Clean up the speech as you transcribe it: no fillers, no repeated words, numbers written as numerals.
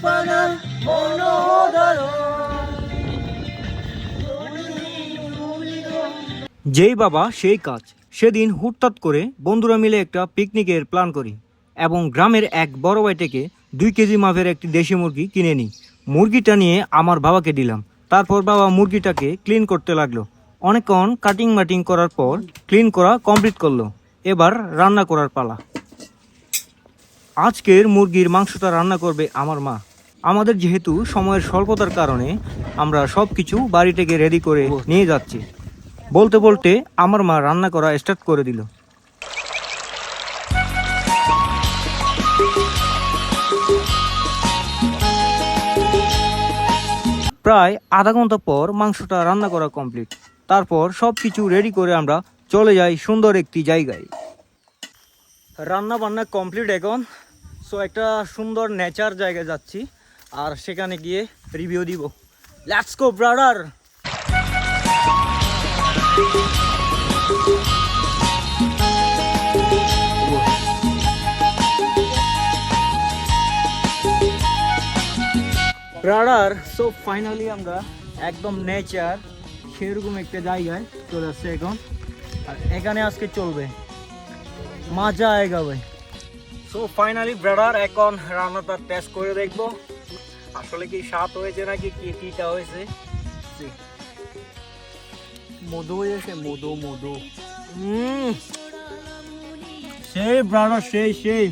পানার মনোহরণ। যেই বাবা সেই কাজ। সেদিন হুটহাট করে বন্ধুরা মিলে একটা পিকনিকের প্ল্যান করি এবং গ্রামের এক বড় ভাই থেকে 2 কেজি মাপের একটি দেশি মুরগি কিনে নিই। মুরগিটা নিয়ে আমার বাবাকে দিলাম। তারপর বাবা মুরগিটাকে ক্লিন করতে লাগলো। অনেকক্ষণ কাটিং মাটিং করার পর ক্লিন করা কমপ্লিট করলো। এবার রান্না করার পালা। আজকের মুরগির মাংসটা রান্না করবে আমার মা। আমাদের যেহেতু সময়ের স্বল্পতার কারণে আমরা সব কিছু বাড়ি থেকে রেডি করে নিয়ে যাচ্ছি। বলতে বলতে আমার মা রান্না করা স্টার্ট করে দিল। প্রায় আধা ঘন্টা পর মাংসটা রান্না করা কমপ্লিট। তারপর সব কিছু রেডি করে আমরা চলে যাই সুন্দর একটি জায়গায়। রান্না বান্না কমপ্লিট এখন। সো একটা সুন্দর নেচার জায়গায় যাচ্ছি আর সেখানে গিয়ে রিভিউ দিব। Let's go brother. Brother, so finally আমরা একদম নেচার সেরকম একটা জায়গায় চলে আসছে এখন। আর এখানে আজকে চলবে মজা আয়েগা ভাই। সো ফাইনালি ব্রাদার এখন রান্নাটা টেস্ট করে দেখবো আসলে কি স্বাদ হয়েছে নাকি কিটা হয়েছে। মধু হয়েছে, মধু মধু। সেই ব্রাদার সেই সেই।